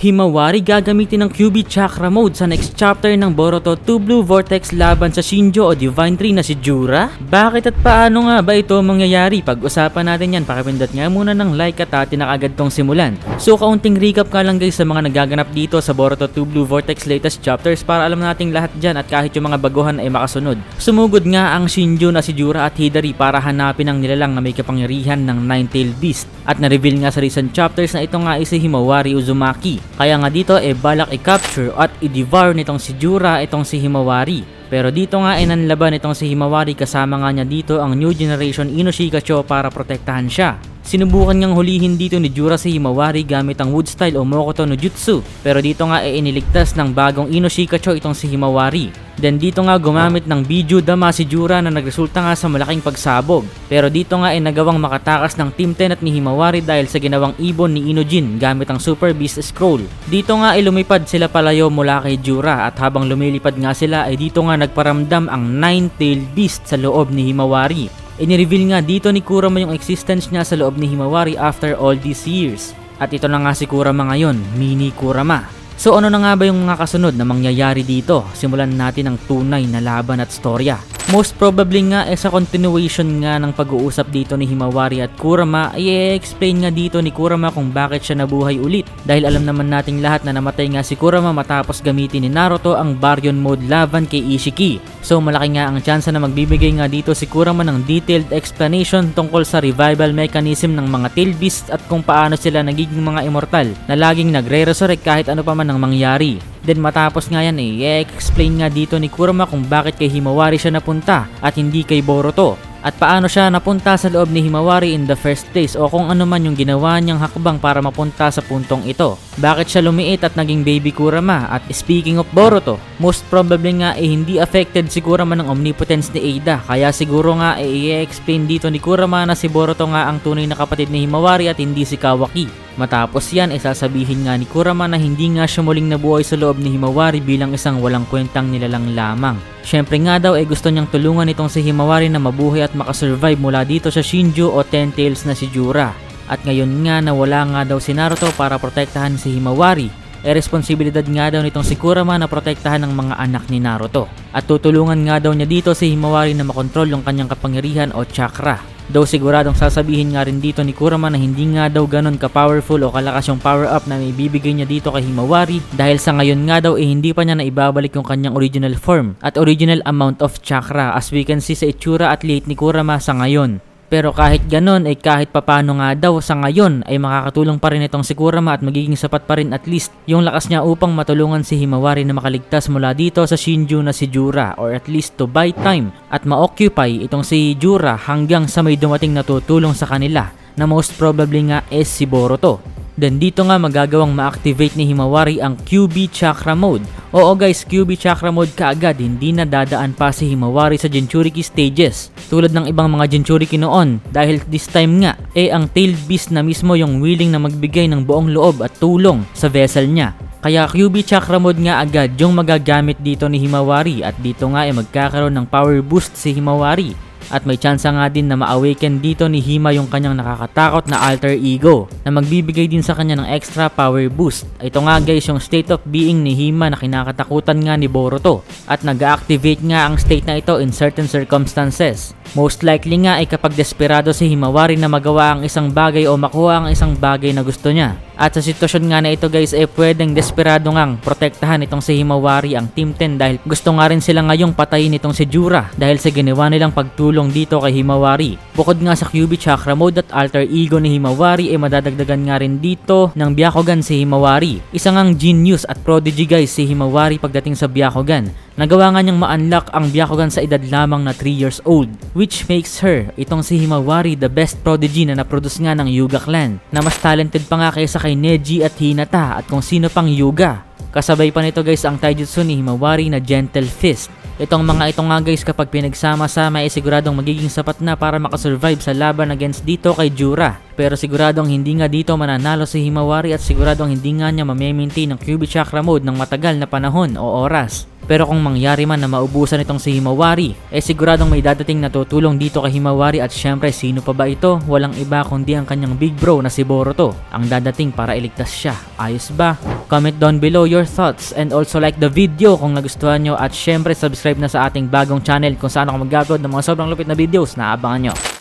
Himawari gagamitin ng QB Chakra Mode sa next chapter ng Boruto 2 Blue Vortex laban sa Shinjo o Divine Tree na si Jura? Bakit at paano nga ba ito mangyayari? Pag-usapan natin yan, pakipindot nga muna ng like at atin na agad tong simulan. So kaunting recap ka lang guys sa mga nagaganap dito sa Boruto 2 Blue Vortex latest chapters para alam nating lahat dyan at kahit yung mga baguhan ay makasunod. Sumugod nga ang Shinjo na si Jura at Hidari para hanapin ang nilalang na may kapangyarihan ng Nine-Tailed Beast. At na-reveal nga sa recent chapters na ito nga ay si Himawari Uzumaki. Kaya nga dito balak i-capture at i-devour nitong si Jura itong si Himawari. Pero dito nga nanlaban itong si Himawari kasama nga niya dito ang New Generation Inoshikacho para protektahan siya. Sinubukan niyang hulihin dito ni Jura si Himawari gamit ang Wood Style o Mokoto no Jutsu. Pero dito nga iniligtas ng bagong Inoshikacho itong si Himawari. Then dito nga gumamit ng Biju Dama si Jura na nagresulta nga sa malaking pagsabog. Pero dito nga nagawang makatakas ng Team 10 at ni Himawari dahil sa ginawang ibon ni Inojin gamit ang Super Beast Scroll. Dito nga lumipad sila palayo mula kay Jura at habang lumilipad nga sila dito nga nagparamdam ang Nine-Tailed Beast sa loob ni Himawari. Inireveal nga dito ni Kurama yung existence niya sa loob ni Himawari after all these years. At ito na nga si Kurama ngayon, Mini Kurama. So ano na nga ba yung mga kasunod na mangyayari dito? Simulan natin ang tunay na laban at storya. Most probably nga sa continuation nga ng pag-uusap dito ni Himawari at Kurama i-explain nga dito ni Kurama kung bakit siya nabuhay ulit. Dahil alam naman nating lahat na namatay nga si Kurama matapos gamitin ni Naruto ang Baryon Mode laban kay Ishiki. So malaki nga ang tsansa na magbibigay nga dito si Kurama ng detailed explanation tungkol sa revival mechanism ng mga tailed beasts at kung paano sila nagiging mga immortal na laging nagre-resurrect kahit ano pa man ang mangyari. Then matapos nga yan i-explain nga dito ni Kurama kung bakit kay Himawari siya napunta at hindi kay Boruto. At paano siya napunta sa loob ni Himawari in the first place o kung ano man yung ginawa niyang hakbang para mapunta sa puntong ito. Bakit siya lumiit at naging baby Kurama? At speaking of Boruto, most probably nga hindi affected si Kurama ng omnipotence ni Ada. Kaya siguro nga i-explain dito ni Kurama na si Boruto nga ang tunay na kapatid ni Himawari at hindi si Kawaki. Matapos yan sasabihin nga ni Kurama na hindi nga siya muling nabuhay sa loob ni Himawari bilang isang walang kwentang nilalang lamang. Syempre nga daw gusto niyang tulungan itong si Himawari na mabuhay at makasurvive mula dito sa Shinjo o Ten Tails na si Jura. At ngayon nga nawala nga daw si Naruto para protektahan si Himawari. Responsibilidad nga daw nitong si Kurama na protektahan ng mga anak ni Naruto. At tutulungan nga daw niya dito si Himawari na makontrol yung kanyang kapangyarihan o chakra. Though siguradong sasabihin nga rin dito ni Kurama na hindi nga daw ganon ka-powerful o kalakas yung power up na may bibigay niya dito kay Himawari dahil sa ngayon nga daw hindi pa niya na ibabalik yung kanyang original form at original amount of chakra as we can see sa itsura at liit ni Kurama sa ngayon. Pero kahit ganon kahit papano nga daw sa ngayon ay makakatulong pa rin itong si Kurama at magiging sapat pa rin at least yung lakas niya upang matulungan si Himawari na makaligtas mula dito sa Shinjo na si Jura or at least to buy time at ma-occupy itong si Jura hanggang sa may dumating na tutulong sa kanila na most probably nga si Boruto. Then dito nga magagawang ma-activate ni Himawari ang QB Chakra Mode. Oo guys, QB Chakra Mode kaagad, hindi na dadaan pa si Himawari sa Jinchuriki stages tulad ng ibang mga Jinchuriki noon dahil this time nga ang Tailed Beast na mismo yung willing na magbigay ng buong loob at tulong sa vessel niya. Kaya QB Chakra Mode nga agad yung magagamit dito ni Himawari at dito nga magkakaroon ng power boost si Himawari. At may tsansa nga din na ma-awaken dito ni Hima yung kanyang nakakatakot na alter ego na magbibigay din sa kanya ng extra power boost. Ito nga guys yung state of being ni Hima na kinakatakutan nga ni Boruto at nag-activate nga ang state na ito in certain circumstances. Most likely nga kapag desperado si Himawari na magawa ang isang bagay o makuha ang isang bagay na gusto niya. At sa sitwasyon nga na ito guys pwedeng desperado ngang protektahan itong si Himawari ang Team 10 dahil gusto nga rin sila ngayong patayin itong si Jura dahil sa ginawa nilang pagtulong dito kay Himawari. Bukod nga sa QB Chakra Mode at alter ego ni Himawari madadagdagan nga rin dito ng Byakugan si Himawari. Isa ngang genius at prodigy guys si Himawari pagdating sa Byakugan. Nagawa nga niyang ma-unlock ang Byakugan sa edad lamang na 3 years old which makes her itong si Himawari the best prodigy na naproduce nga ng Hyuga clan na mas talented pa nga kaysa kay Neji at Hinata at kung sino pang Hyuga. Kasabay pa nito guys ang taijutsu ni Himawari na Gentle Fist. Itong mga ito nga guys kapag pinagsama-sama siguradong magiging sapat na para makasurvive sa laban against dito kay Jura. Pero siguradong hindi nga dito mananalo si Himawari at siguradong hindi nga niya mamaintain ng QB Chakra Mode ng matagal na panahon o oras. Pero kung mangyari man na maubusan itong si Himawari, siguradong may dadating na tutulong dito kay Himawari at syempre sino pa ba ito? Walang iba kundi ang kanyang big bro na si Boruto ang dadating para iligtas siya. Ayos ba? Comment down below your thoughts and also like the video kung nagustuhan nyo at syempre subscribe na sa ating bagong channel kung saan ako mag-upload ng mga sobrang lupit na videos na abangan nyo.